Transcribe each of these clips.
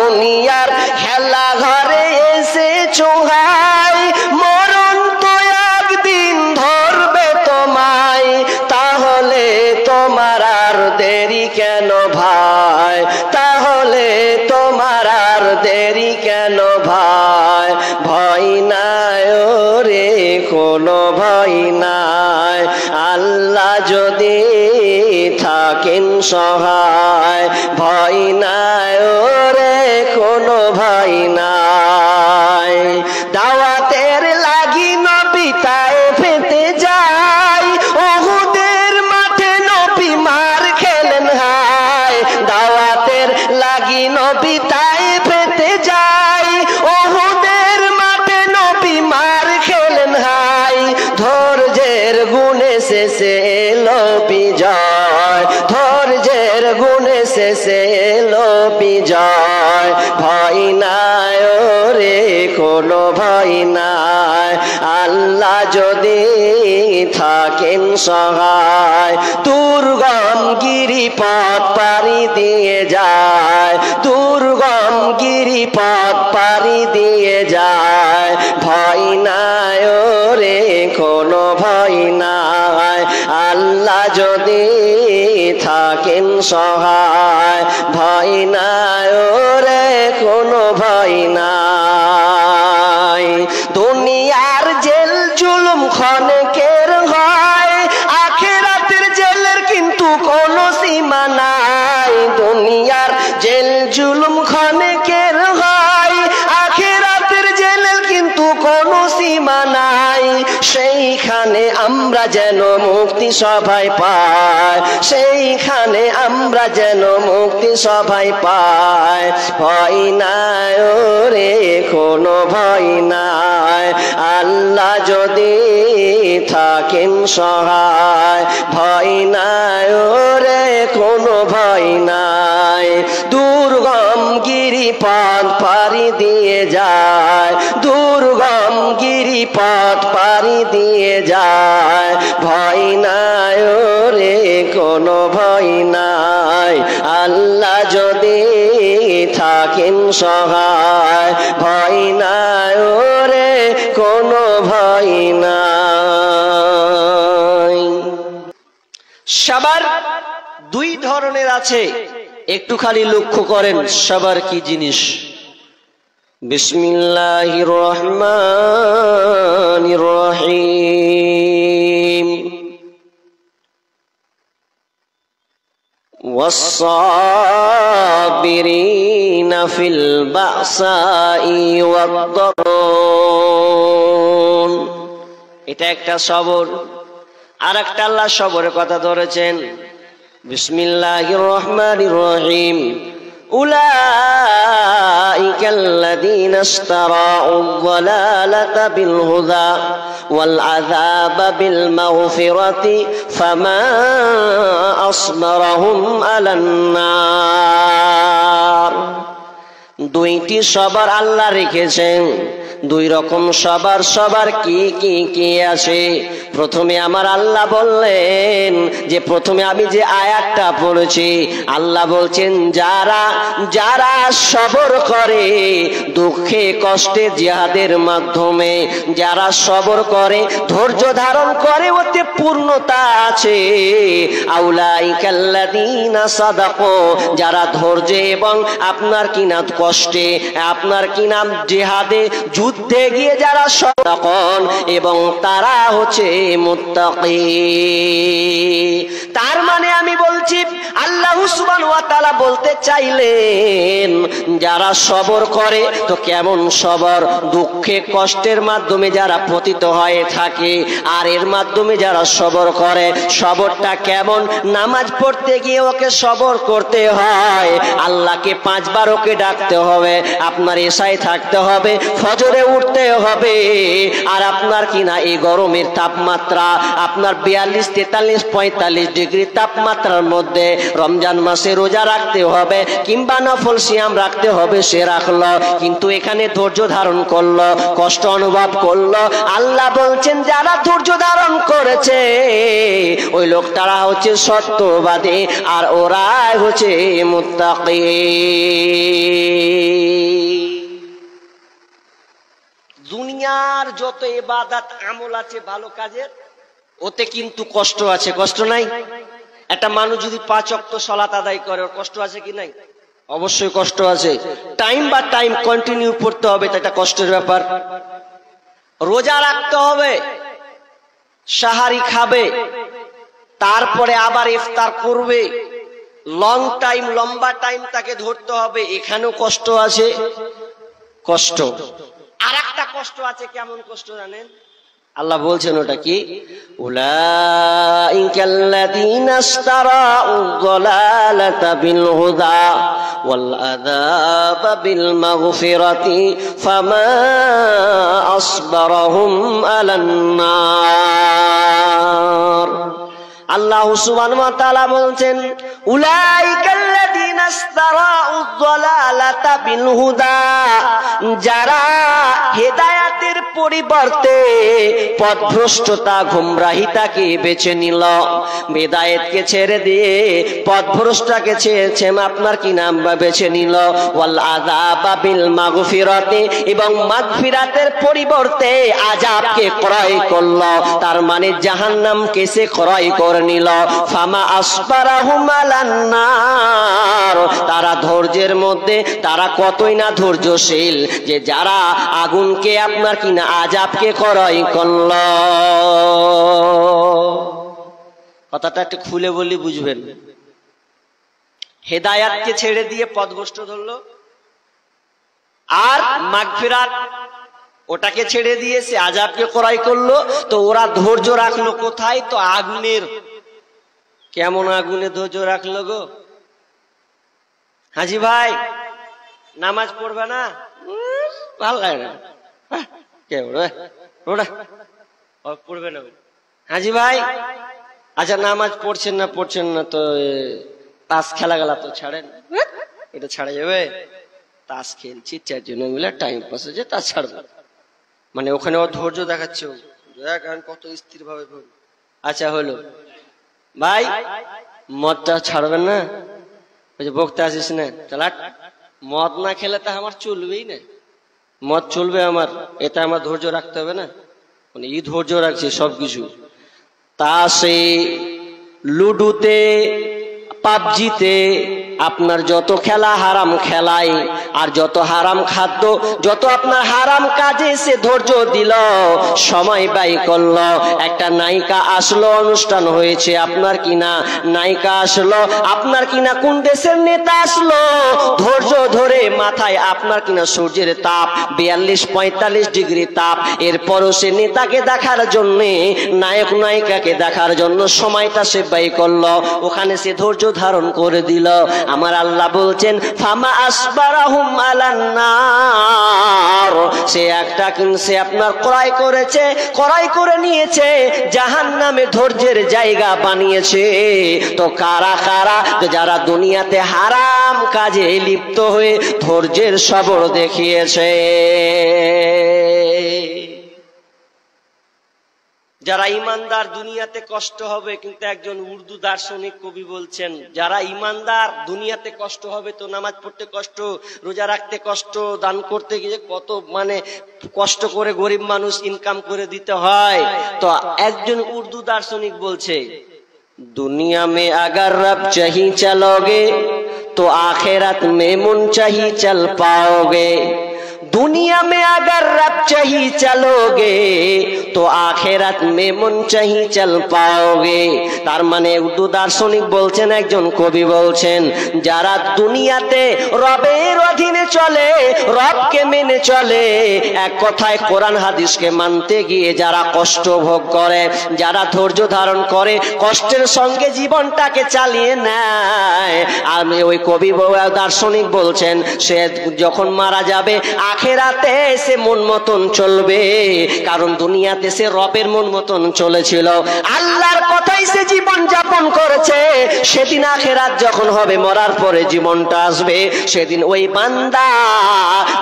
দুনিয়ার খেলা ঘরে এসে চোহাই মরণ তো একদিন ধরবে তোমায় তাহলে তোমার আর দেরি কেন ভাই তাহলে তোমার আর দেরি কেন ভাই ভয় নাই রে কোনো ভয় নাই আল্লাহ যদি থাকেন সহায় ভয় নাই রে কোনো ভয় নাই দাওয়াতের লাগি নবী তায়েফেতে যায় উহুদের মাঠে নবী মার খেলেন হায় দাওয়াতের লাগি নবী তায়েফেতে যায় উহুদের মাঠে নবী মার খেলেন হায় ধৈর্যের গুণে শেষে এলো বিজয় ধৈর্যের গুণে শেষে এলো বিজয় ভয় নাই রে কোনো ভয় নাই আল্লাহ যদি থাকেন সহায় দুর্গম গিরিপথ পাড়ি দিয়ে যায় দুর্গম গিরিপথ পাড়ি দিয়ে যায় ভয় নাই রে কোনো ভয় নাই আল্লাহ যদি থাকেন সহায় ভয় নাই রে কোনো ভয় নাই দুনিয়ার জেল জুলুম ক্ষণেকের হয় আখিরাতের জেলের কিন্তু কোনো সীমা নাই দুনিয়ার জেল জুলুম ক্ষণেকের হয় আখিরাতের জেলের কিন্তু কোনো সীমা নাই সেইখানে আমরা যেন মুক্তি সবাই পাই সেইখানে আমরা যেন মুক্তি সবাই পাই ভয় নাই রে কোনো ভয় নাই আল্লাহ যদি থাকেন সহায় ভয় নাই রে কোনো ভয় নাই দুর্গম গিরিপথ পাড়ি দিয়ে যায় দুর্গম গিরিপথ পাড়ি দিয়ে যায় ভয় নাই রে কোনো ভয় নাই আল্লাহ যদি থাকেন সহায় ভয় নাই রে কোনো ভয় নাই সবার দুই ধরনের আছে একটু খালি লক্ষ্য করেন সবার কি জিনিস বিসমিল্লাহির রহমানির রহিম ওয়াস-সাবিরিনা ফিল বাসাই ওয়াদ-দারুন এটা একটা সবর আর একটা আল্লাহ সবরের কথা ধরেছেন বিসমিল্লাহির রহমানির রহিম উলাইকাল্লাযীনা ইশতারাউদ দালালাতা বিল হুদা ওয়াল আযাবা বিল মাগফিরাতি ফামা আসবারহুম আলান নার দুইটি সবার আল্লাহ রেখেছেন দুই রকম সবার কি কি কি আছে প্রথমে আমার আল্লাহ বললেন যে প্রথমে আমি যে আয়াতটা পড়েছি আল্লাহ বলছেন যারা যারা সবর করে দুঃখে কষ্টে জিহাদের মাধ্যমে যারা সবর করে ধৈর্য ধারণ করে ওতে পূর্ণতা আছে আউলাইকাল্লাযীনা সাদাকু যারা ধৈর্য এবং আপনার কিনা কষ্টে আপনার কিনা জিহাদে যুদ্ধে গিয়ে যারা সতর্ক এবং তারা হচ্ছে মুত্তাকি তার মানে আমি বলছি আল্লাহ সুবহানাহু ওয়া তাআলা বলতে চাইলেন যারা সবর করে তো কেমন সবর দুঃখে কষ্টের মাধ্যমে যারা পতিত হয়ে থাকে আর এর মাধ্যমে যারা সবর করে সবরটা কেমন নামাজ পড়তে গিয়ে ওকে সবর করতে হয় আল্লাহকে 5 বার ওকে ডাকতে হবে আপনার এশায় থাকতে হবে ফজরে উঠতে হবে আর আপনার কিনা এই গরমের তাপমাত্রা আপনার 42 43 45 ডিগ্রি তাপমাত্রার মধ্যে রমজান মাসে রোজা রাখতে হবে কিংবা নফল সিয়াম রাখতে হবে সে রাখলো কিন্তু এখানে ধৈর্য ধারণ করলো কষ্ট অনুভব করলো আল্লাহ বলছেন যারা ধৈর্য ধারণ করেছে ওই লোকটারা হচ্ছে সত্যবাদী আর ওরাই হচ্ছে মুত্তাকি দুনিয়ার যত ইবাদত আমল আছে ভালো কাজের, ওতে কিন্তু কষ্ট আছে, কষ্ট নাই? একটা মানুষ যদি 5 ওয়াক্ত সালাত আদায় করে, ওর কষ্ট আছে কি নাই? অবশ্যই কষ্ট আছে। টাইম বা টাইম কন্টিনিউ পড়তে হবে, এটা কষ্টের ব্যাপার। রোজা রাখতে হবে, সাহারি খাবে, তারপরে আবার ইফতার করবে, লং টাইম লম্বা টাইম তাকে ধরতে হবে, এখানেও কষ্ট আছে। কষ্ট আর একটা কষ্ট আছে, কেমন কষ্ট জানেন? আল্লাহ বলছেন ওটা কি? উলাইকাল্লাযীনা ইশতারাউ যালালাতা বিল হুদা ওয়াল আযাবা বিল মাগফিরাতি ফামা আসবারহুম আলান নার। আল্লাহ সুবহানাহু ওয়া তাআলা বলছেন, উলাইকাল্লাযীনা ইশতারাউ যালালাতা বিল হুদা, যারা হেদায়েতের পরিবর্তে পথভ্রষ্টতা গুমরাহিতাকে বেছে নিল, হেদায়েতকে ছেড়ে দিয়ে পথভ্রষ্টতাকে ছেড়ে আপনার কি নাম বেছে নিল, ওয়াল আযাবা বিল মাগফিরাতি, এবং মাগফিরাতের পরিবর্তে আযাবকে ক্রয় করল, তার মানে জাহান্নামকে সে ক্রয় করে নিল। ফামা আসবারাহুম আলান নার, তারা ধৈর্যের মধ্যে তারা কতই না ধৈর্যশীল, যে যারা আগুনকে আপনার কিনা আযাবকে ক্রয় করল। কথাটা একটু খুলে বলি বুঝবেন। হেদায়াতকে ছেড়ে দিয়ে পথভ্রষ্ট ধরলো, আর মাগফিরাত ওটাকে ছেড়ে দিয়ে সে আযাবকে ক্রয় করলো। তো ওরা ধৈর্য রাখলো কোথায়? তো আগুনের। কেমন আগুনে ধৈর্য রাখলো গো? হাজি ভাই নামাজ পড়বে না, ভালো লাগে না, কে পড়বে না? হাজি ভাই আচ্ছা নামাজ পড়ছেন না তো তাস খেলা গেলা তো ছাড়েন, এটা ছাড়া যাবে? তাস খেলছি 4 জন মিলে টাইম পাস হচ্ছে, তাস ছাড়বো মানে ওখানে ও ধৈর্য দেখাচ্ছে, কত স্থির ভাবে। আচ্ছা হলো ভাই, মদটা ছাড়বেন না? বকতে আসিস না, তাহলে মদ না খেলে তা আমার চলবেই না, মদ চলবে আমার, এটা আমার ধৈর্য রাখতে হবে না? মানে এই ধৈর্য রাখছে সবকিছু। তাসে, লুডুতে, পাবজিতে আপনার যত খেলা হারাম খেলাই, আর যত হারাম খাদ্য, যত আপনার হারাম কাজে সে ধৈর্য দিল, সময় ব্যয় করলো। একটা নায়িকা আসলো, অনুষ্ঠান হয়েছে আপনার কিনা, নায়িকা আসলো আপনার কিনা, কোন দেশের নেতা আসলো, ধৈর্য ধরে মাথায় আপনার কিনা সূর্যের তাপ 42-45 ডিগ্রি তাপ, এরপরও সে নেতাকে দেখার জন্য, নায়ক নায়িকাকে দেখার জন্য সময়টা সে ব্যয় করলো, ওখানে সে ধৈর্য ধারণ করে দিল। আমার আল্লাহ বলছেন ফামা আসবারাহুম আলান নার, সে একটা কিনছে আপনার ক্রয় করেছে, ক্রয় করে নিয়েছে, জাহান্নামে ধৈর্যের জায়গা বানিয়েছে। তো কারা কারা? যারা দুনিয়াতে হারাম কাজে লিপ্ত হয়ে ধৈর্যের সবর দেখিয়েছে। যারা ইমানদার দুনিয়াতে কষ্ট হবে, কিন্তু একজন উর্দু দার্শনিক কবি বলছেন, যারা ইমানদার দুনিয়াতে কষ্ট হবে, তো নামাজ পড়তে কষ্ট, রোজা রাখতে কষ্ট, দান করতে গিয়ে কত মানে কষ্ট করে গরিব মানুষ ইনকাম করে দিতে হয়। তো একজন উর্দু দার্শনিক বলছে, দুনিয়া মে আগার রব চাহি চলোগে তো আখিরাত মে মুন চাহি চল পাओगे, दुनिया में अगर रब चाही चलोगे तो आखिरत में मुन चाही चल पाओगे। तार माने उर्दू दार्शनिक बोलছেন, একজন কবি বলছেন, যারা দুনিয়াতে রবের অধীনে চলে, রবকে মেনে চলে, এক কথায় কোরআন হাদিসকে মানতে গিয়ে যারা কষ্ট ভোগ করে, যারা ধৈর্য ধারণ করে, কষ্টের সঙ্গে জীবনটাকে চালিয়ে নেয়, আর ওই কবি দার্শনিক বলছেন, সে যখন মারা যাবে আখেরাতে সে মন মতন চলবে, কারণ দুনিয়াতে সে রবের মন মতন চলেছিল, আল্লাহর কথাই সে জীবন যাপন করেছে। সেদিন আখেরাত যখন হবে, মরার পরে জীবনটা আসবে, সেদিন ওই বান্দা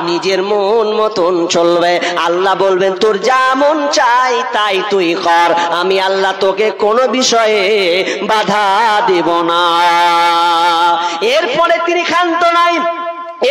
নিজের মন মতন চলবে। আল্লাহ বলবেন, তোর যা মন চাই তাই তুই কর, আমি আল্লাহ তোকে কোনো বিষয়ে বাধা দেব না। এরপরে তিনি ক্ষান্ত নাই,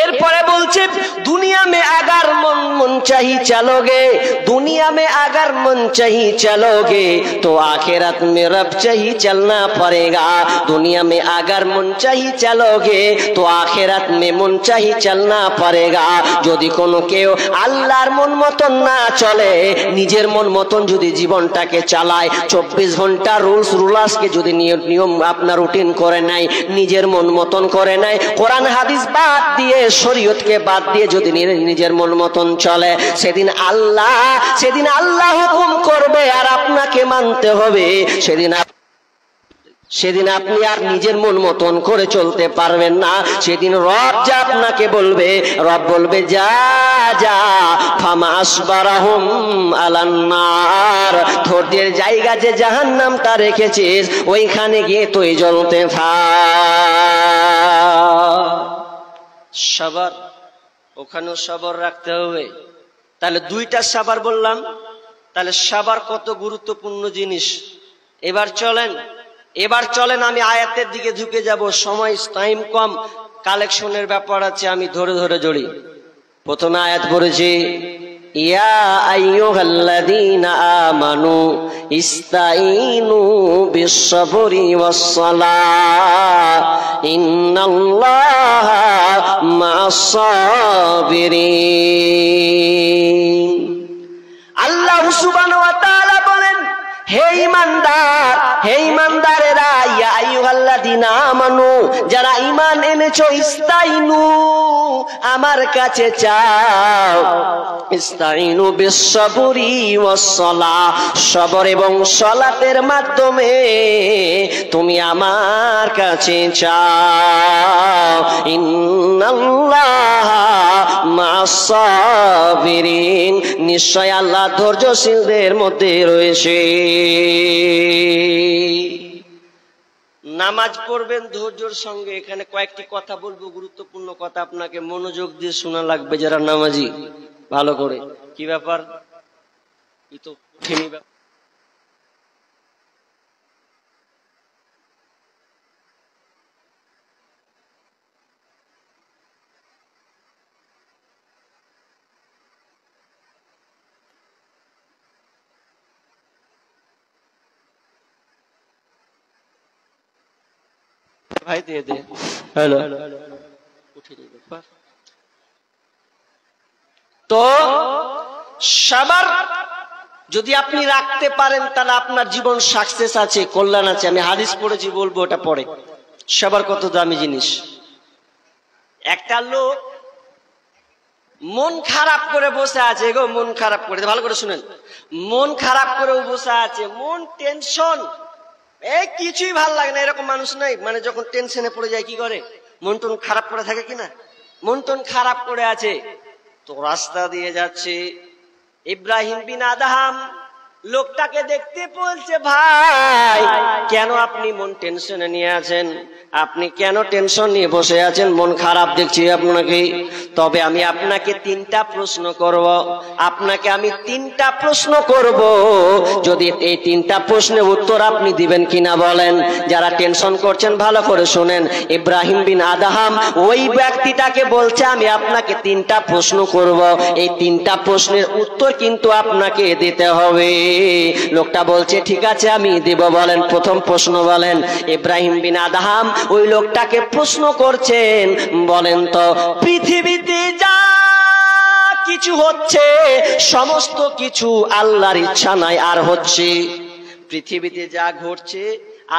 এরপরে বলছে দুনিয়া মে আগার মন চাহি চলোগে, দুনিয়া মে আগার মন চাহি চলোগে তো আখিরাত মে রব চাহি চলনা পড়েগা। দুনিয়া মে আগার মন চাহি চলোগে তো আখিরাত মে মন চাহি চলনা পড়েগা। যদি কোনো কেউ আল্লাহর মন মতন না চলে, নিজের মন মতন যদি জীবনটাকে চালায়, 24 ঘন্টা রুলস রুলাসকে যদি নিয়ম আপনার রুটিন করে নেয়, নিজের মন মতন করে নেয়, কোরআন হাদিস বাদ দিয়ে শরীয়তকে বাদ দিয়ে যদি নিজের মন মতন চলে, সেদিন আল্লাহ হুকুম করবে আর আপনাকে মানতে হবে। সেদিন আপনি আর নিজের মন মতন করে চলতে পারবেন না। সেদিন রব যা আপনাকে বলবে, রব বলবে যা যা ফামা আসবারাহুম আলান্নার, ধৈর্যের জায়গা যে জাহান্নামটা রেখেছিস ওইখানে গিয়ে তুই জ্বলতে থাক। সবর, ওখানেও সবর রাখতে হবে। তাহলে দুইটা সবর বললাম, তাহলে সবর কত গুরুত্বপূর্ণ জিনিস। এবার চলেন আমি আয়াতের দিকে ঝুঁকে যাব, সময় টাইম কম, কালেকশনের ব্যাপার আছে, আমি ধরে ধরে জড়ি। প্রথমে আয়াত পড়েছি ইয়া আইয়ুহাল্লাযীনা আমানু ইস্তাঈনু বিস-সাবরি ওয়াস-সালাহ ইন্নাল্লাহা মা'আস-সাবিরিন। আল্লাহ সুবহানাহু ওয়া তাআলা বলেন, হে ঈমানদার, হে ঈমানদারেরা, ইয়া আইয়ুহাল্লাযীনা আমানু, যারা ঈমান এনেছো, ইস্তাঈনু, আমার কাছে চাও, ইস্তাঈনু বিস-সাবরি ওয়াস-সালাহ, সবর এবং সালাতের মাধ্যমে তুমি আমার কাছে চাও। ইন্নাল্লাহা মা'আস-সাবিরিন, নিশ্চয় আল্লাহ ধৈর্যশীলদের মধ্যে রয়েছে। নামাজ পড়বেন ধৈর্যের সঙ্গে। এখানে কয়েকটি কথা বলবো, গুরুত্বপূর্ণ কথা, আপনাকে মনোযোগ দিয়ে শোনা লাগবে যারা নামাজি, ভালো করে। কি ব্যাপার? ভাই দিয়ে দে, হ্যালো। তো সবার যদি আপনি রাখতে পারেন তাহলে আপনার জীবন সাকসেস আছে, কল্যাণ আছে। আমি হাদিস পড়েছি, বলবো ওটা পরে। সবার কত দামি জিনিস। একটা লোক মন খারাপ করে বসে আছে, গো মন খারাপ করে, ভালো করে শুনেন, মন খারাপ করে বসে আছে, মন টেনশন, এই কিছুই ভাল লাগে না, এরকম মানুষ নাই? মানে যখন টেনশনে পড়ে যায় কি করে? মন টন খারাপ করে থাকে কিনা? মন টন খারাপ করে আছে, তো রাস্তা দিয়ে যাচ্ছে ইব্রাহিম বিন আদহাম লোকটাকে দেখতে বলছে, ভাই কেন আপনি মন টেনশনে নিয়ে আছেন? আপনি কেন টেনশন নিয়ে বসে আছেন? মন খারাপ দেখছি আপনাকে। তবে আমি আপনাকে 3টা প্রশ্ন করব, আপনাকে আমি 3টা প্রশ্ন করব, যদি এই 3টা প্রশ্নের উত্তর আপনি দিবেন কিনা বলেন। যারা টেনশন করছেন ভালো করে শুনেন, ইব্রাহিম বিন আদহাম ওই ব্যক্তিটাকে বলছে আমি আপনাকে 3টা প্রশ্ন করব, এই 3টা প্রশ্নের উত্তর কিন্তু আপনাকে দিতে হবে। লোকটা বলছে ঠিক আছে আমি দেব। বলেন প্রথম প্রশ্ন বলেন। ইব্রাহিম বিন আদহাম ওই লোকটাকে প্রশ্ন করছেন, বলেন তো পৃথিবীতে যা কিছু হচ্ছে সমস্ত কিছু আল্লাহর ইচ্ছা নাই আর হচ্ছে? পৃথিবীতে যা ঘটছে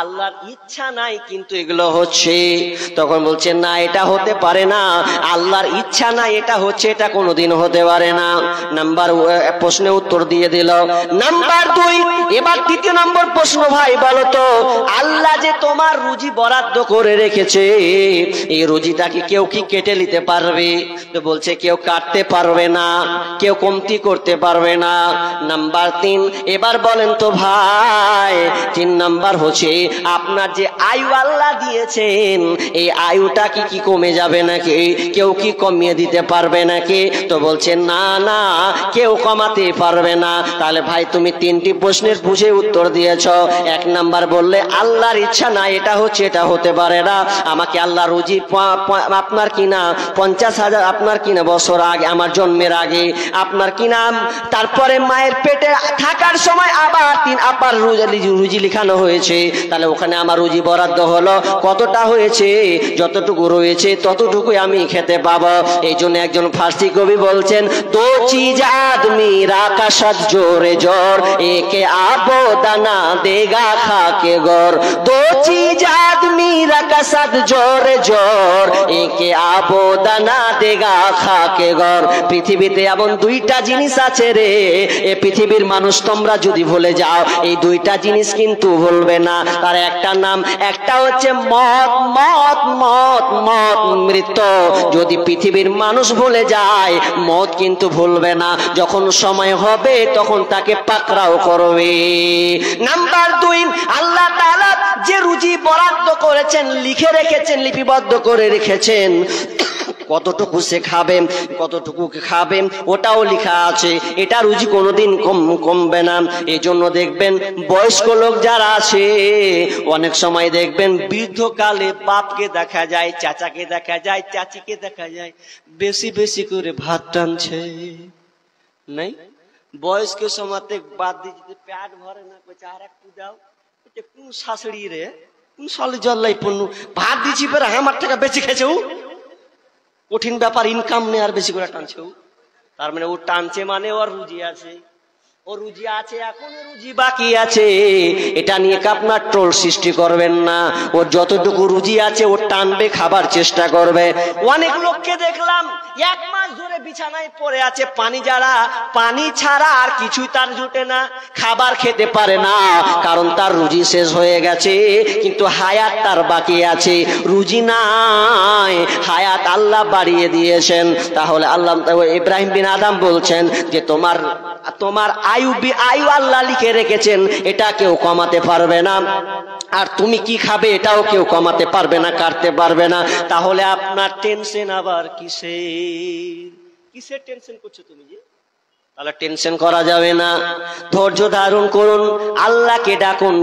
আল্লাহর ইচ্ছা নাই কিন্তু এগুলো হচ্ছে। তখন বলছে না, এটা হতে পারে না, আল্লাহর ইচ্ছা নাই এটা হচ্ছে, এটা কোনোদিন হতে পারে না। নাম্বার প্রশ্নে উত্তর দিয়ে দিল। নাম্বার 2, এবার 3য় নম্বর প্রশ্ন, ভাই বলো তো আল্লাহ যে তোমার রুজি বরাদ্দ করে রেখেছে, এই রুজিটা কি কেউ কি কেটে নিতে পারবে? তো বলছে কেউ কাটতে পারবে না, কেউ কমতি করতে পারবে না। নাম্বার 3, এবার বলেন তো ভাই 3 নাম্বার হচ্ছে আপনার যে আয়ু আল্লাহ দিয়েছেন এই আয়ুটা কি কমে যাবে নাকি? কেউ কি কমিয়ে দিতে পারবে নাকি? তো বলছেন না না, কেউ কমাতে পারবে না। তাহলে ভাই তুমি তিনটি প্রশ্নের বুঝে উত্তর দিয়েছ। এক নাম্বার বললে আল্লাহর ইচ্ছা না, এটা হচ্ছে এটা হতে পারে না। আমাকে আল্লাহ রুজি আপনার কিনা 50,000 আপনার কিনা বছর আগে, আমার জন্মের আগে আপনার কিনা, তারপরে মায়ের পেটে থাকার সময় আবার আবার রুজি লিখানো হয়েছে। তাহলে ওখানে আমার রুজি বরাদ্দ হলো, কতটা হয়েছে? যতটুকু রয়েছে ততটুকুই আমি খেতে পাবো। এই জন্য একজন ফার্সি কবি বলছেন, দো চিজ আদমি রাখা সাত জোরে জোর, একে আবো দানা দেগা খাকে গর। দো চিজ আদমি রাখা সাত জোরে জোর, একে আবো দানা দেগা খাকে গর। পৃথিবীতে এমন দুইটা জিনিস আছে রে, এ পৃথিবীর মানুষ তোমরা যদি ভুলে যাও, এই দুইটা জিনিস কিন্তু ভুলবে না। তার একটা নাম, একটা হচ্ছে মত, মত মত মত মৃত্যু। যদি পৃথিবীর মানুষ ভুলে যায়, মত কিন্তু ভুলবে না। যখন সময় হবে তখন তাকে পাকড়াও করবে। নাম্বার 2, আল্লাহ তাআলা যে রুজি বরাদ্দ করেছেন, লিখে রেখেছেন, লিপিবদ্ধ করে রেখেছেন, কতটুকু সে খাবে, কতটুকু খাবে ওটাও লেখা আছে। এটা রুজি কোনোদিন কমবে না। এই জন্য দেখবেন বয়স্ক লোক যারা আছে, অনেক সময় দেখবেন বৃদ্ধকালে বাপকে দেখা যায়, চাচাকে দেখা যায়, চাচিকে দেখা যায় বেশি বেশি করে ভাত টানছে। নাই বয়স্কের সময়তে বাদ দিয়ে যদি পেট ভরে না, আর একটু দাও, কোন শাশুড়ি রে, কোন সালে জল্লাই পণ্য ভাত দিচ্ছি, পরে আমার টাকা বেঁচে খেয়েছে। কঠিন ব্যাপার, ইনকাম নেই আর বেশি করে টানছে। তার মানে ও টানছে মানে ওর রুজি আছে, ও রুজি আছে, এখনো রুজি বাকি আছে। এটা নিয়ে আপনার ট্রোল সৃষ্টি করবেন না। ওর যতটুকু রুজি আছে ও টানবে, খাবার চেষ্টা করবে। অনেক লোককে দেখলাম 1 মাস ধরে বিছানায় পড়ে আছে, পানি যারা, পানি ছাড়া আর কিছুই তার জুটে না, খাবার খেতে পারে না, কারণ তার রুজি শেষ হয়ে গেছে, কিন্তু হায়াত তার বাকি আছে। রুজি নাই, হায়াত আল্লাহ বাড়িয়ে দিয়েছেন। তাহলে আল্লাহ ইব্রাহিম বিন আদম বলছেন যে তোমার আয়ু আল্লাহ লিখে রেখেছেন, এটা কেউ কমাতে পারবে না। আর তুমি কি খাবে এটাও কেউ কমাতে পারবে না, কাটতে পারবে না। তাহলে আপনার টেনশন আবার কিসের টেনশন করছো তুমি? যে তাহলে টেনশন করা যাবে না, ধৈর্য ধারণ করুন, আল্লাহকে ডাকুন।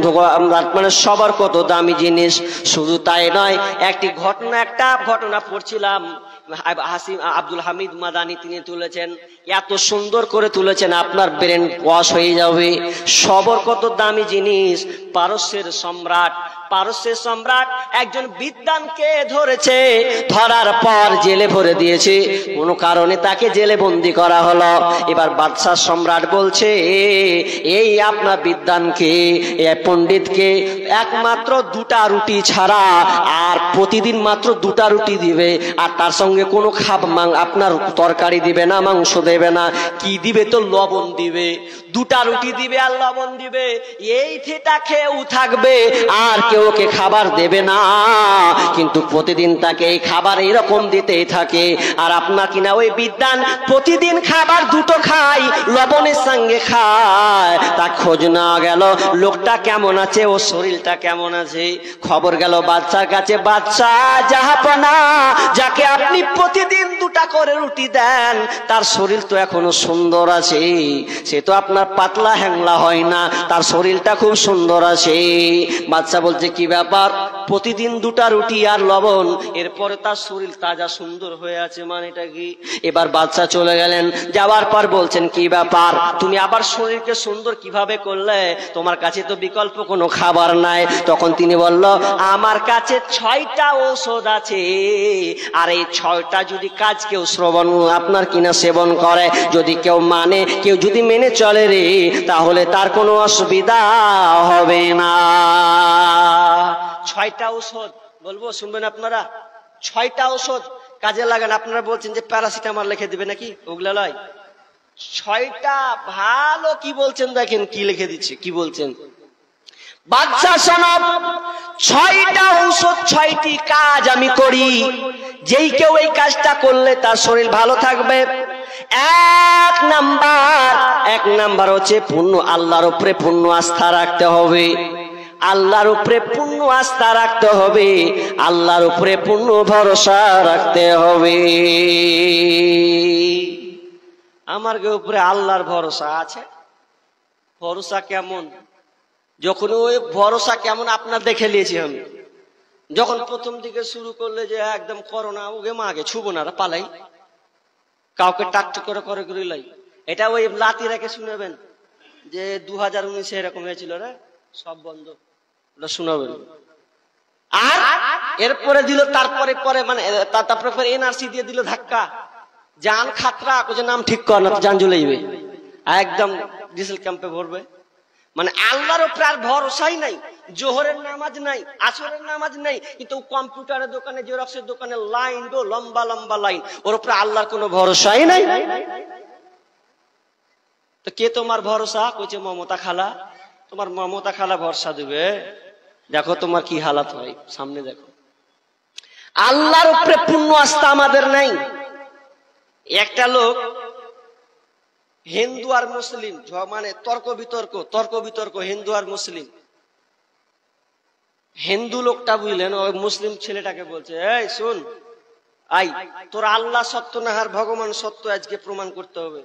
মানে সবার কত দামি জিনিস। শুধু তাই নয়, একটা ঘটনা পড়ছিলাম, আব্দুল হামিদ মাদানি তিনি তুলেছেন, এত সুন্দর করে তুলেছেন আপনার ব্রেন ওয়াশ হয়ে যাবে। সবর কত দামি জিনিস। পারস্যের সম্রাট একজন বিদ্বানকে ধরেছে, ধরার পর জেলে ভরে দিয়েছে, কোনো কারণে তাকে জেলে বন্দি করা হলো। এবার বাদশাহ সম্রাট বলছে, এই আপনার বিদ্বানকে, এই পণ্ডিতকে একমাত্র 2টা রুটি ছাড়া আর প্রতিদিন মাত্র 2টা রুটি দিবে, আর তার সঙ্গে কোনো আপনার তরকারি দিবে না, মাংস দেবে না। কি দিবে? তো লবণ দিবে। 2টা রুটি দিবে আর লবণ দিবে। এই থেটা খেয়েও থাকবে, আর কেউ ওকে খাবার দেবে না, কিন্তু প্রতিদিন তাকে এই খাবার এরকম দিতেই থাকে। আর আপনার কিনা ওই বিদ্বান প্রতিদিন খাবার 2টো খায়, লবণের সঙ্গে খায়। তা খোঁজ না গেল লোকটা কেমন আছে, ও শরীরটা কেমন আছে। খবর গেল বাদশার কাছে, বাদশা জাহাপনা, যাকে আপনি প্রতিদিন 2টা করে রুটি দেন, তার শরীর তো এখনো সুন্দর আছে, সে তো আপনার পাতলা হ্যাংলা হয় না, তার শরীরটা খুব সুন্দর আছে। বাদশা বলছে, কি ব্যাপার? প্রতিদিন 2টা রুটি আর লবণ, এরপরে তার শরীর তাজা সুন্দর হয়ে আছে, মানে এটা কি? এবার বাদশা চলে গেলেন, যাওয়ার পর বলছেন, কি ব্যাপার, তুমি আবার শরীরকে সুন্দর কিভাবে করলে? তোমার কাছে তো বিকল্প কোনো খাবার নাই। তখন তিনি বলল, আমার কাছে 6টা ঔষধ আছে, আর এই 6টা যদি কাজ কেউ আপনার কিনা সেবন করে, যদি কেউ যদি মেনে চলে রে, তাহলে তার কোনো অসুবিধা হবে না। 6টা ঔষধ বলবো, শুনবেন আপনারা? 6টা ঔষধ কাজে লাগান। আপনারা বলছেন যে প্যারাসিটামল লিখে দিবে নাকি? ওগুলা লয়। 6টা ভালো কি বলছেন, দেখেন কি লিখে দিচ্ছে, কি বলছেন। বাদশা শোনব, 6টা ঔষধ, 6টি কাজ আমি করি, যেই কেউ এই কাজটা করলে তার শরীর ভালো থাকবে। এক নাম্বার হচ্ছে পূর্ণ আল্লাহর উপরে পূর্ণ আস্থা রাখতে হবে। আল্লাহর উপরে পূর্ণ আস্থা রাখতে হবে, আল্লাহর উপরে পূর্ণ ভরসা রাখতে হবে। আমার উপরে আল্লাহর ভরসা আছে। ভরসা কেমন? যখন ওই ভরসা কেমন আপনার দেখে নিয়েছি আমি। যখন প্রথম দিকে শুরু করলে যে একদম করোনা, ওকে মাকে ছুবো না, পালাই, কাউকে টাকটু করে করে করে লাই, এটা ওই লাতি রেখে শুনেবেন যে 2019 এরকম হয়েছিল রে, সব বন্ধ, ওটা শুনাবেন। আর এরপরে দিল তারপরে পরে মানে তারপরে এনআরসি দিয়ে দিল ধাক্কা, জান খাতরা, যে নাম ঠিক কর না তো জান চলে যাবে, একদম ডিসেল ক্যাম্পে ভরবে। মানে আল্লাহর উপরে আর ভরসাই নাই। জোহরের নামাজ নাই, আসরের নামাজ নাই, কিন্তু কম্পিউটারের দোকানে, জেরক্সের দোকানে লাইন গো, লম্বা লম্বা লাইন, ওর উপরে আল্লাহর কোনো ভরসাই নাই। তো কে তোমার ভরসা? কইছে মমতা খালা। তোমার মমতা খালা ভরসা দেবে? দেখো তোমার কি হালাত হয়, সামনে দেখো। আল্লাহর উপরে পূর্ণ আস্থা আমাদের নাই। একটা লোক হিন্দু আর মুসলিম মানে তর্ক বিতর্ক হিন্দু আর মুসলিম। হিন্দু লোকটা বুঝলেন, ওই মুসলিম ছেলেটাকে বলছে, এই শুন, আই তোর আল্লাহ সত্য না আর ভগবান সত্য আজকে প্রমাণ করতে হবে।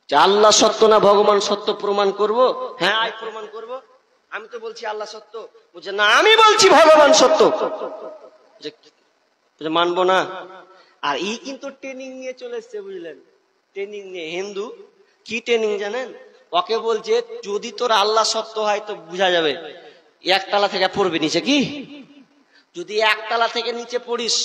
আল্লাহ সত্য না ভগবান সত্য প্রমাণ করব? হ্যাঁ আই প্রমাণ করব। আমি তো বলছি আল্লাহ সত্য। বলছে না, আমি বলছি ভগবান সত্য। মানবো না। আর ই কিন্তু ট্রেনিং নিয়ে চলে এসছে, বুঝলেন, ট্রেনিং নিয়ে। হিন্দু কি ট্রেনিং জানেন? ওকে বলছে যদি তোর আল্লাহ সত্য হয় তো বুঝা যাবে, একতলা থেকে পড়বে নিচে। কি যদি একতলা থেকে নিচে পড়িস,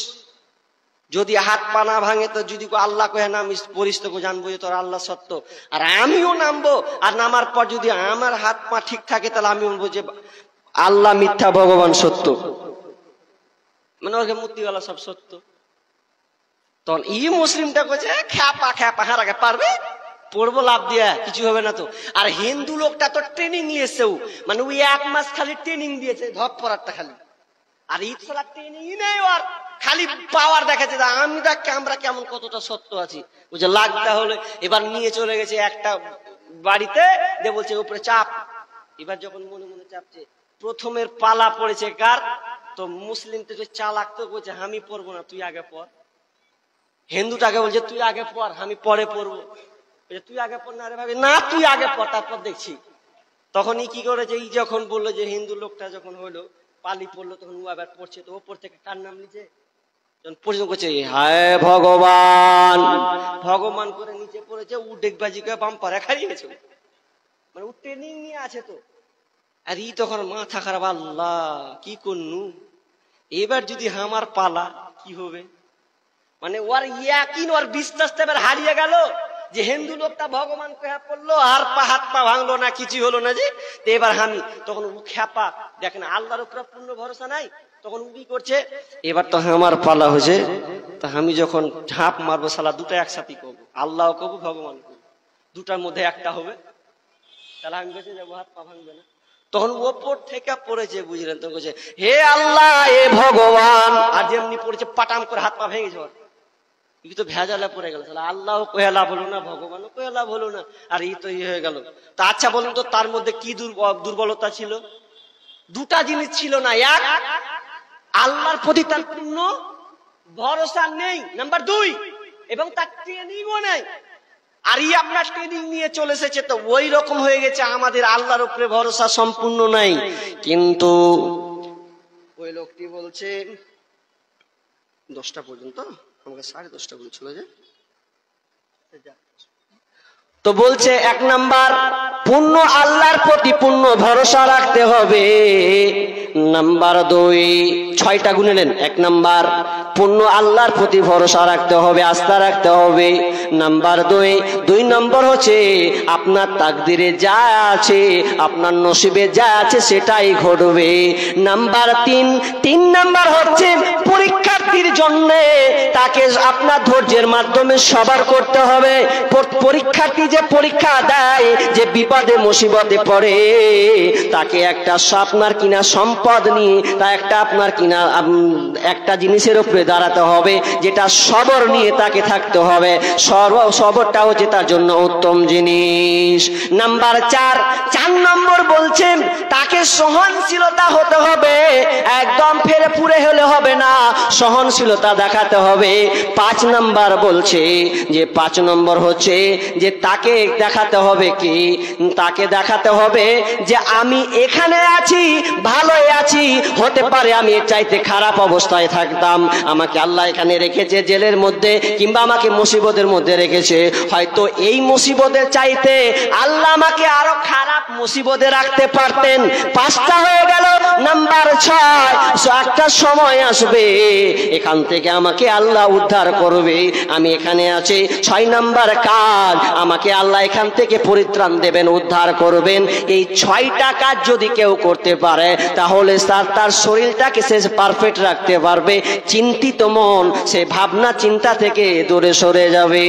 যদি হাত পা না ভাঙে তো যদি আল্লাহ কহে নামিস পড়িস তো জানবো যে তোর আল্লাহ সত্য। আর আমিও নামবো, আর নামার পর যদি আমার হাত পা ঠিক থাকে তাহলে আমি বলবো যে আল্লাহ মিথ্যা, ভগবান সত্য। মানে ওকে মূর্তিওয়ালা সব সত্য। তখন ই মুসলিমটা কইছে খ্যাপা হারাকে পারবে, পড়বো লাভ দিয়া, কিছু হবে না তো। আর হিন্দু লোকটা তো ট্রেনিং নিয়েছেও, মানে ওই 1 মাস খালি ট্রেনিং দিয়েছে, ধপ পড়ারটা খালি। আর ঈদ সালা ট্রেনিং নেই, আর খালি পাওয়ার দেখাচ্ছে আমরা কেমন কতটা সত্য আছি। বুঝে লাগতে হলে এবার নিয়ে চলে গেছে একটা বাড়িতে, যে বলছে উপরে চাপ। এবার যখন মনে মনে চাপছে, প্রথমের পালা পড়েছে কার? তো মুসলিম তো চালাক, তো বলছে আমি পড়বো না, তুই আগে পড়। হিন্দুটাকে বলছে তুই আগে পড়, আমি পরে পড়বো। তুই আগে পড় না রে ভাবি, না তুই আগে পড়, তারপর দেখছি। তখন ই কি করেছে, ই যখন বললো যে হিন্দু লোকটা যখন হলো পালি পড়লো, তখন ও আবার পড়ছে। তো ওপর থেকে কার নাম নিচে পর্যন্ত করছে হায় ভগবান, ভগবান করে নিচে পড়েছে। ও ডেকবাজি করে বাম্পারে খাইয়ে গেছে, মানে ও ট্রেনিং নিয়ে আছে তো। আর ই তখন মাথা খারাপ, আল্লাহ কি করনু, এবার যদি আমার পালা কি হবে। মানে ওর ইয়াকিন, ওর বিশ্বাসটা এবার হারিয়ে গেল যে হিন্দু লোকটা ভগবান কয়া পড়লো, আর হাত পা ভাঙলো না, কিছু হলো না, যে এবার আমি। তখন ও খ্যাপা, দেখেন আল্লাহর উপর পূর্ণ ভরসা নাই। তখন ও কি করছে, এবার তো আমার পালা হয়েছে, তা আমি যখন ঝাঁপ মারবো সালা দুটা একসাথে করবো, আল্লাহ কবু ভগবান কবু, দুটার মধ্যে একটা হবে, তাহলে আমি বেঁচে যাবো, হাত পা ভাঙবে না। তখন ওপর থেকে পড়েছে, বুঝলেন, তখন বলছে হে আল্লাহ এ ভগবান, আর যেমনি পড়েছে পাটাম করে হাত পা ভেঙে যাওয়ার, তো ভেজালে পড়ে গেল। তাহলে আল্লাহ কহে লাভ হলো না, ভগবানও কহে লাভ হলো না, আর এই তো হয়ে গেল। তা আচ্ছা বলুন তো, তার মধ্যে কি দুর্বলতা ছিল? দুটা জিনিস ছিল না। এক, আল্লাহর প্রতি তার পূর্ণ ভরসা নেই। নাম্বার 2, এবং তার ট্রেনিংও নেই। আর ই আপনার ট্রেনিং নিয়ে চলে এসেছে, তো ওই রকম হয়ে গেছে। আমাদের আল্লাহর উপরে ভরসা সম্পূর্ণ নাই। কিন্তু ওই লোকটি বলছে 10টা পর্যন্ত, আমাকে 10:30 বলছিল যে, তো বলছে 1 নাম্বার পূর্ণ আল্লাহর প্রতি পূর্ণ ভরসা রাখতে হবে। নাম্বার 2, 6টা গুনে নেন। 1 নাম্বার পূর্ণ আল্লাহর প্রতি ভরসা রাখতে হবে, আস্থা রাখতে হবে। নাম্বার 2 নম্বর হচ্ছে আপনার তাকদিরে যা আছে, আপনার নসিবে যা আছে সেটাই ঘটবে। নাম্বার 3 নাম্বার হচ্ছে পরীক্ষার্থীর জন্য তাকে আপনার ধৈর্যের মাধ্যমে সবার করতে হবে। পরীক্ষার্থী যে পরীক্ষা দেয়, যে বিপদে মুসিবতে পড়ে, তাকে একটা আপনার কিনা সম্পদ নিয়ে তা একটা আপনার কিনা একটা জিনিসের উপরে দাঁড়াতে হবে, যেটা সবর নিয়ে তাকে থাকতে হবে। সবরটা হচ্ছে তার জন্য উত্তম জিনিস। নাম্বার 4 নম্বর বলছেন তাকে সহনশীলতা হতে হবে, একদম ফেরে পুরে হলে হবে না, সহনশীলতা দেখাতে হবে। 5 নাম্বার বলছে যে 5 নম্বর হচ্ছে যে তাকে দেখাতে হবে কি, তাকে দেখাতে হবে যে আমি এখানে আছি, ভালোই আছি, হতে পারে আমি এর চাইতে খারাপ অবস্থায় থাকতাম, আমাকে আল্লাহ এখানে রেখেছে জেলের মধ্যে কিংবা আমাকে মুসিবতের মধ্যে রেখেছে, হয়তো এই মুসিবতের চাইতে আল্লাহ আমাকে আরো খারাপ মুসিবতে রাখতে পারতেন। 5টা হয়ে গেল। নাম্বার 6 একটা সময় আসবে এখান থেকে আমাকে আল্লাহ উদ্ধার করবে, আমি এখানে আছি। 6 নাম্বার কাজ, আমাকে আল্লাহ এখান থেকে পরিত্রাণ দেবেন, উদ্ধার করবেন। এই 6টা কাজ যদি কেউ করতে পারে তাহলে তার শরীরটাকে সে পারফেক্ট রাখতে পারবে। চিন্তিত মন সে ভাবনা চিন্তা থেকে দূরে সরে যাবে।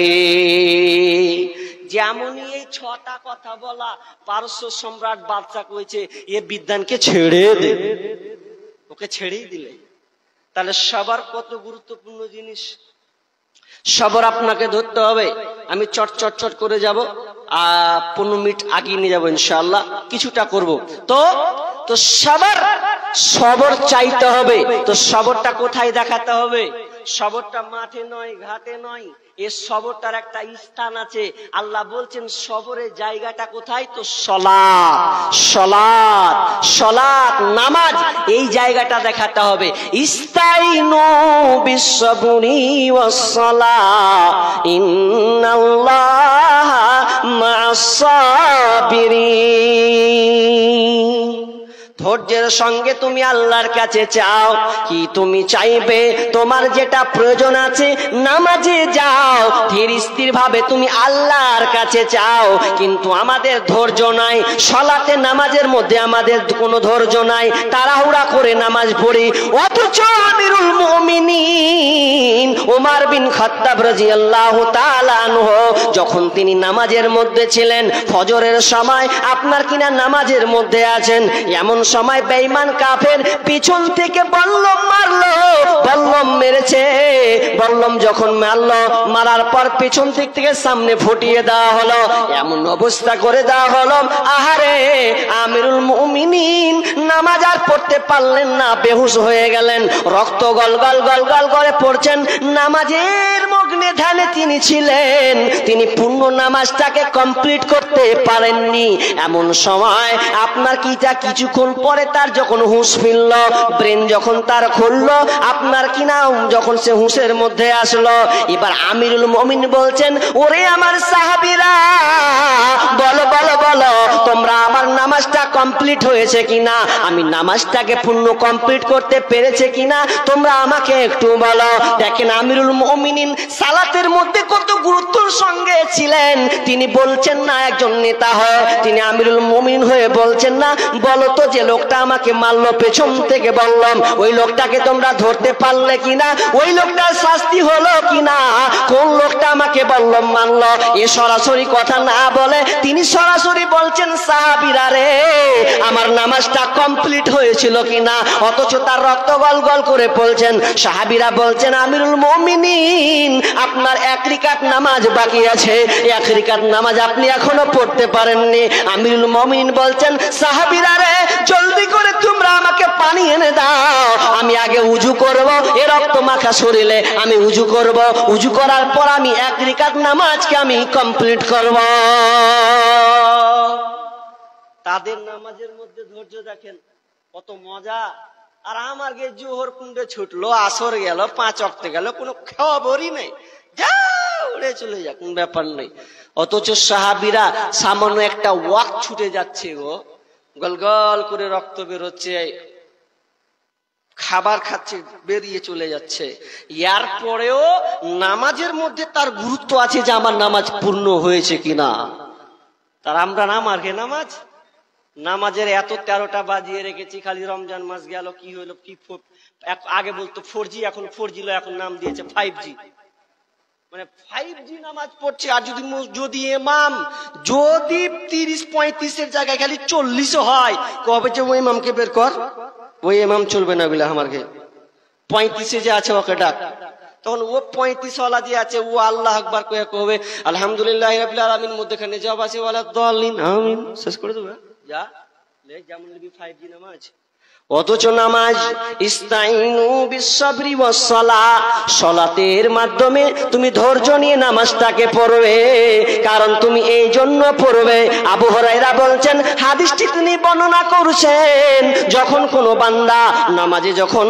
যেমনই এই 6টা কথা বলা, পারস্য সম্রাট বাদশা কইছে এ বিদ্বানকে ছেড়ে দে, ওকে ছেড়েই দিলে। তাহলে সবার কত গুরুত্বপূর্ণ জিনিস, সবর আপনাকে ধরতে হবে। আমি চট চট চট করে যাব, 15 মিনিট আগিয়ে নিয়ে যাবো ইনশাআল্লাহ, কিছুটা করব। তো সবর চাইতে হবে। তো সবরটা কোথায় দেখাতে হবে? সবরটা মাঠে নয়, ঘাটে নয়, এর সবরটার একটা স্থান আছে। আল্লাহ বলছেন সবরের জায়গাটা কোথায়? তো সলাত নামাজ, এই জায়গাটা দেখাতে হবে। ইস্তাইনু বিসসবরি ওয়াসসালাহ ইন্নাল্লাহা মা'আস সাবিরিন। ধৈর্যের সঙ্গে তুমি আল্লাহর কাছে চাও কি, তুমি চাইবে তোমার যেটা প্রয়োজন আছে, নামাজে যাও, ধীর স্থির ভাবে তুমি আল্লাহর কাছে চাও। কিন্তু আমাদের ধৈর্য নাই, সালাতে নামাজের মধ্যে আমাদের কোনো ধৈর্য নাই, তাড়াহুড়া করে নামাজ পড়ি। অথচ আমিরুল মুমিনিন ওমর বিন খাত্তাব রাদিয়াল্লাহু তাআলা আনহু যখন তিনি নামাজের মধ্যে ছিলেন, ফজরের সময় আপনার কিনা নামাজের মধ্যে আছেন, এমন সময় বেঈমান কাফের পিছন থেকে বল্লম মারলো, বল্লম মেরেছে। বল্লম যখন মারলো, মারার পর পিছন দিক থেকে সামনে ফুটিয়ে দেওয়া হলো, এমন অবস্থা করে দেওয়া হলো, আহারে আমিরুল মুমিনিন নামাজ আর পড়তে পারলেন না, বেহুশ হয়ে গেলেন, রক্ত গলগল গলগল করে পড়ছেন। নামাজের মগ্নে ধ্যানে তিনি ছিলেন, তিনি পূর্ণ নামাজটাকে কমপ্লিট করতে পারেননি। এমন সময় আপনার কিছুক্ষণ পরে তার যখন হুঁশ ফিরল, ব্রেন যখন তার খুললো, আপনার কিনা যখন সে হুঁশের মধ্যে আসলো, এবার আমিরুল মুমিন বলছেন, ওরে আমার সাহাবীরা, বলো বলো বলো তোমরা আমার নামাজটা কমপ্লিট হয়েছে কিনা, আমি নামাজটাকে পূর্ণ কমপ্লিট করতে পেরেছে কিনা, তোমরা আমাকে একটু বলো। দেখেন আমিরুল মুমিনিন সালাতের মধ্যে কত গুরুত্বের সঙ্গে ছিলেন। তিনি বলছেন না একজন নেতা হয়, তিনি আমিরুল মুমিন হয়ে বলছেন না, বলো তো যে লোকটা আমাকে মারলো পেছন থেকে বললাম, ওই লোকটাকে তোমরা ধরতে পারলে কিনা, ওই লোকটার শাস্তি হলো কিনা, কোন লোকটা আমাকে বললাম মারলো। এ সরাসরি কথা না বলে তিনি সরাসরি বলছেন, সাহাবীরা রে, আমার নামাজটা কমপ্লিট হয়েছিল কিনা, অথচ তার রক্ত গল গল করে বলছেন। সাহাবীরা বলছেন, আমিরুল মুমিনিন আপনার 1 রাকাত নামাজ বাকি আছে, 1 রাকাত নামাজ আপনি এখনো পড়তে পারেননি। আমিরুল মুমিনিন বলছেন, সাহাবীরা রে, জলদি করে তোমরা আমাকে পানি এনে দাও, আমি আগে উজু করব, এ রক্ত মাখা শরীরে আমি উজু করব, উজু করার পর আমি 1 রাকাত নামাজকে আমি কমপ্লিট করব। তাদের নামাজের মধ্যে ধৈর্য দেখেন কত মজা। আর আমার গে জোহর কুণ্ডে ছুটলো, আসর গেল, 5 ওয়াক্ত গেল, কোনো খবরই নেই, যা উড়ে চলে যা, কোন ব্যাপার নেই। অথচ সাহাবীরা সামান্য একটা ওয়াক্ত ছুটে যাচ্ছে গো, গলগল করে রক্ত বেরোচ্ছে, খাবার খাচ্ছে, বেরিয়ে চলে যাচ্ছে। এর পরেও নামাজের মধ্যে তার গুরুত্ব আছে যে আমার নামাজ পূর্ণ হয়েছে কিনা। তার আমরা নামাজের এত 13টা বাজিয়ে রেখেছি, খালি রমজান মাস গেল, কি হলো, কি আগে বলতো 4G, এখন 4G এখন নাম দিয়েছে 5G, মানে 5G নামাজ পড়ছে। আর যদি ইমাম যদি 30-35 এর জায়গায় খালি 40 হয়, কবে যে ওই ইমামকে বের কর, ওই ইমাম চলবে না বলে আমাকে 35 যে আছে ওকে ডাক। তখন ও 35 ওয়ালা যে আছে ও আল্লাহ আকবার কয়ে কবে আলহামদুলিল্লাহি রাব্বিল আলামিন, মধ্যখানে জবাব আছে ওয়ালা দাল্লিন আমিন, শেষ করে দেবে। যা লে যেমন লিবি 5G নামাজ, অথচ নামাজ ইস্তাইনু বিসসাবরি ওয়াস সালাহ, সালাতের মাধ্যমে তুমি ধৈর্য নিয়ে নামাজটাকে পড়বে, কারণ তুমি এই জন্য পড়বে। আবু হুরায়রা বলছেন, হাদিসটি তিনি বর্ণনা করছেন, যখন কোনো বান্দা নামাজে যখন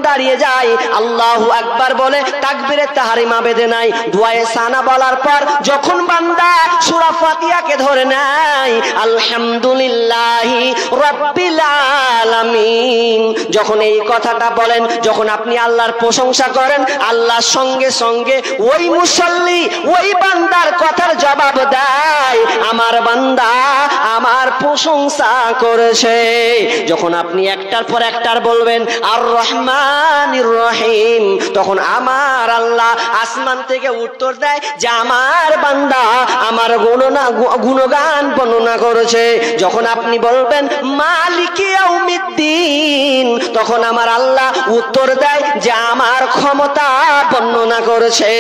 দাঁড়িয়ে যায় আল্লাহু আকবার বলে তাকবীরে তাহরিমা বেঁধে নাই, দুআয়ে সানা বলার পর যখন বান্দা সূরা ফাতিহাকে ধরে নেয় আলহামদুলিল্লাহি রাব্বিল আলামিন, যখন এই কথাটা বলেন, যখন আপনি আল্লাহর প্রশংসা করেন, আল্লাহর সঙ্গে সঙ্গে ওই মুসল্লি ওই বান্দার কথার জবাব দেয়, আমার বান্দা আমার প্রশংসা করেছে। যখন আপনি একটার পর একটার বলবেন আর রহমানির রহিম, তখন আমার আল্লাহ আসমান থেকে উত্তর দেয় যে আমার বান্দা আমার গুণগান বর্ণনা করেছে। যখন আপনি বলবেন মালিকি ইয়াউমিদ্দিন, তখন আমার আল্লাহ উত্তর দেয় যে আমার ক্ষমতা বর্ণনা করেছে,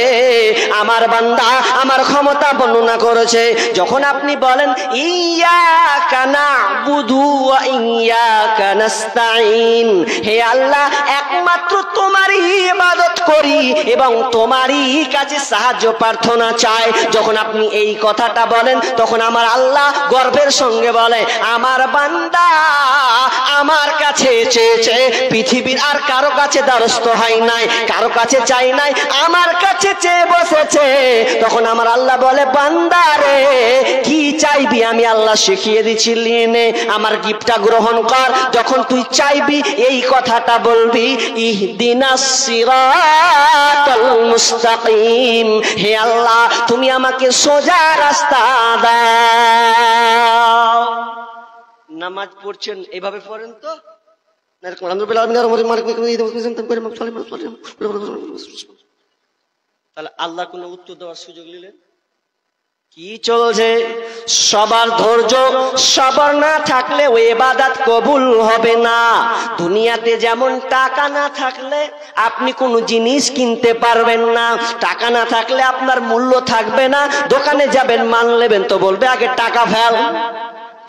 আমার বান্দা আমার ক্ষমতা বর্ণনা করেছে। যখন আপনি বলেন ইয়্যাকা না'বুদু ওয়া ইয়্যাকা নাস্তাঈন, হে আল্লাহ একমাত্র তোমারই ইবাদত করি এবং তোমারই কাছে সাহায্য প্রার্থনা চাই, যখন আপনি এই কথাটা বলেন, তখন আমার আল্লাহ গর্বের সঙ্গে বলে আমার বান্দা আমার কাছে চেয়েছে, পৃথিবীর আর কারো কাছে দ্বারস্থ হয় নাই, কারো কাছে চাই নাই, আমার কাছে চেয়ে বসেছে। তখন আমার আল্লাহ বলে বান্দা রে কি চাইবি আমি আল্লাহ শিখিয়ে দিচ্ছি, নে আমার গিফটটা গ্রহণ কর। যখন তুই চাইবি এই কথাটা বলবি ইহদিনাস সিরাতাল মুস্তাকিম, হে আল্লাহ তুমি আমাকে সোজা রাস্তা দাও। নামাজ পড়ছেন এভাবে পড়েন তো, তাহলে আল্লাহ কোনো উত্তর দেওয়ার সুযোগ নিলেন? কি চলছে? সবার ধৈর্য সবার না থাকলে ওই ইবাদত কবুল হবে না। দুনিয়াতে যেমন টাকা না থাকলে আপনি কোনো জিনিস কিনতে পারবেন না, টাকা না থাকলে আপনার মূল্য থাকবে না। দোকানে যাবেন মাল নেবেন তো বলবে আগে টাকা ফেল,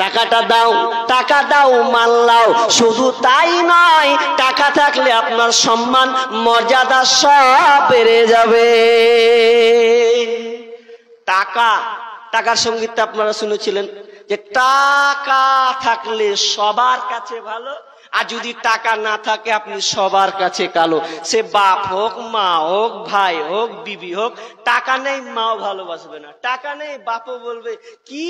টাকাটা দাও, টাকা দাও মাল নাও। শুধু তাই নয়, টাকা থাকলে আপনার সম্মান মর্যাদা সব বেড়ে যাবে। টাকার সঙ্গীতটা আপনারা শুনেছিলেন যে টাকা থাকলে সবার কাছে ভালো, আর যদি টাকা না থাকে আপনি সবার কাছে কালো। সে বাপ হোক, মা হোক, ভাই হোক, বিবি হোক, টাকা নেই মাও ভালোবাসবে না, টাকা নেই বাপও বলবে কি